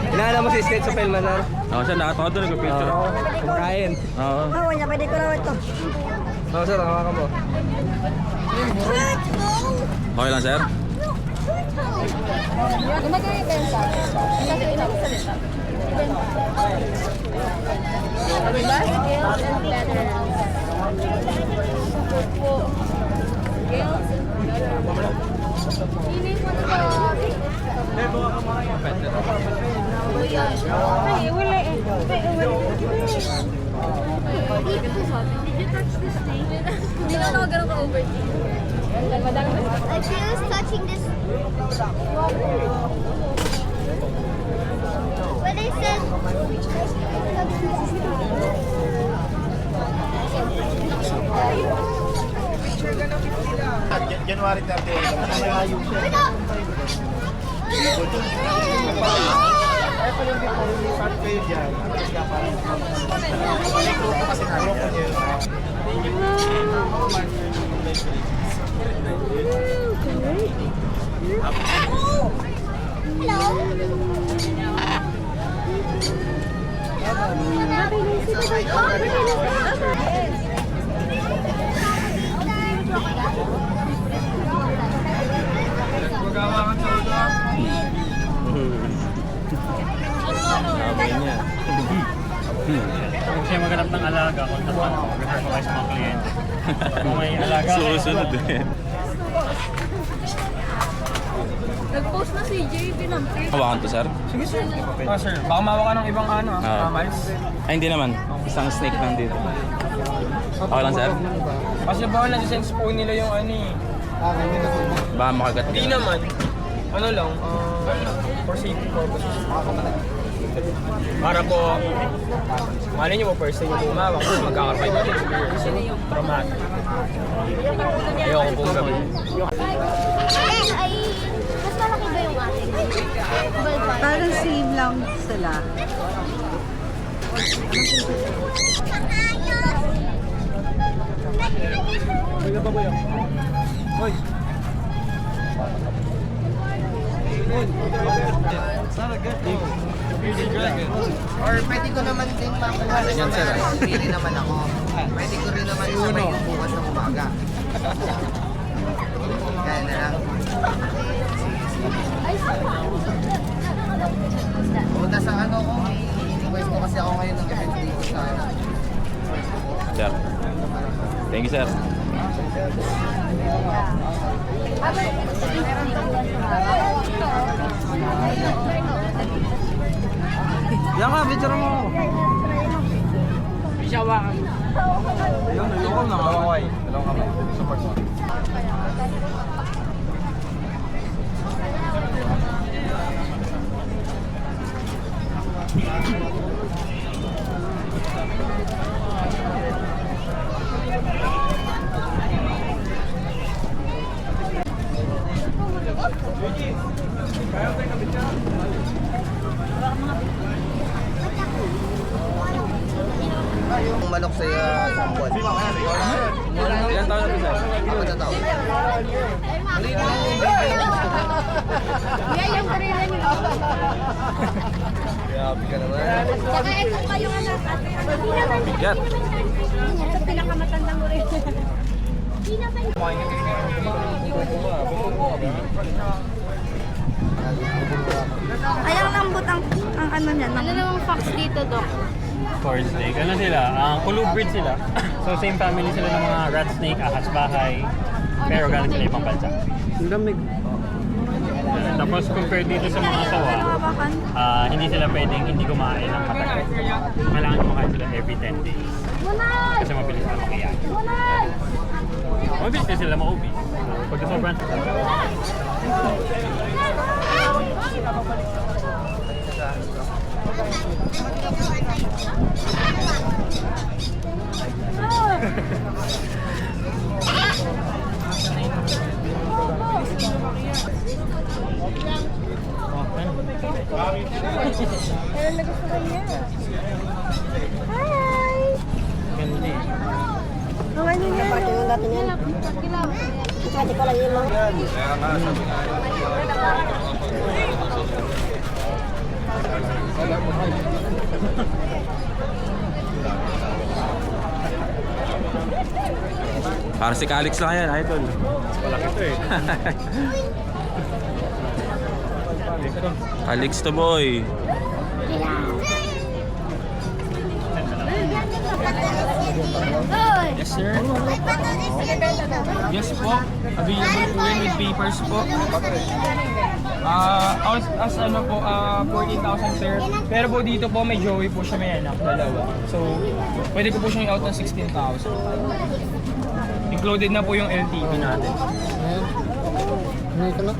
Inaalam mo si Skate sa Pelman, sir? Oo, siya lahat ako doon nagpipicture. Oo, kumakain. Oo. Oo, niya, pwede ko lang ito. Oo, sir, hawakan mo. Okay lang, sir? Gumagay ka sa. Ay, wala eh. Did you touch this thing? Hindi na ako ganun ka-overthink. I feel touching this. But I said January 30. Sabi niya. Kung siya maghanap ng alaga, kung naman mag-refer ko kayo sa mga kliyente. Kung may alaga kayo, Susunod eh. nag-post na si JP ng trip. Hawakan to, sir? Sige, sir. Oh, sir, baka mawa ka ng ibang ano, miles. Ay, hindi naman. Isang snake lang dito. Okay lang, sir? Kasi bawal na sense po nila yung ano eh. Baka makagat ka. Hindi naman. Ano lang, for safety purposes. Para po, malay niyo po, first time yung umawak, magkakaroon kayo ng experience. Traumatic. Ayoko pong gawin. Ay, mas malaki ba yung ating? Parang same lang sila. Or pwede ko naman din makuha sa pili naman ako. Pwede ko rin naman sabay yung bukas ng umaga. Kaya na lang. Punta sa ano ko, request ko kasi ako ngayon ng event dito sa ano. Sir. Thank you, sir. Yan ka, picture mo. Isyawakan. Yun, ayoko na nga. Okay, dalawang kamay. Support mo. Yung manok sa isang buwan. Ilan taon na sir? Ako na tao. Yan yung karera niyo. Grabe ka naman. Saka ito pa yung anak ate. Hindi naman. Yan. Sa pinakamatandang rin. Hindi naman. Ay, ang lambot ang ano niya. Ano namang fox dito, Doc? forest snake. Ano sila? Kulub breed sila. So same family sila ng mga rat snake, ahas bahay. Pero galing sila ibang bansa. Ang damig. Tapos compared dito sa mga sawa, hindi sila pwedeng hindi kumain ng matagal. Kailangan kumakain sila every 10 days. Kasi mabilis na makiyak. Mabilis din sila ma-obese. Pag sobrang Pero nagustuhan niya. Hi! Candy. Hawain niyo yan. Pakilap natin yan. Pakilap. Pwede ko lang yun lang. Para si Calix lang yan, idol. Malaki to eh. Calix to boy. Yes, sir. Yes po. Available po yun with papers po. As ano po, 14,000 sir. Pero po dito po may joey po siya, may anak, dalawa. So, pwede ko po siyang i-out ng 16,000. Included na po yung LTV natin. Ito na.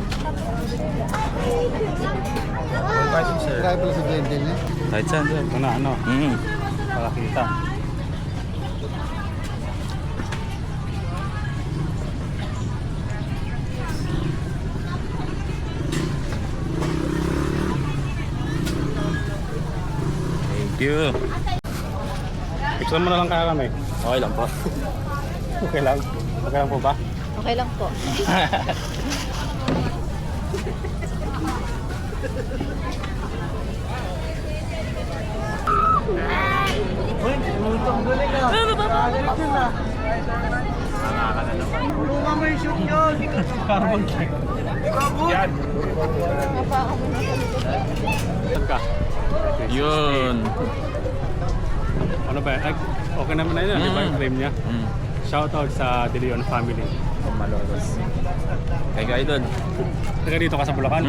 Pwede sir. Kaya pala sa blender niya. Kahit saan, sir. Ito na ano, para kita. Thank you. Picture mo na lang kaya kami. Okay lang po. Okay lang. Okay lang po ba? Okay lang po. Carbon check. Yan. Saan ka? Yun. Ano ba? Okay naman na yun, di ba yung frame niya? Shoutout sa De Leon family. Malolos. Kaya idol. Taga dito ka sa Bulacan?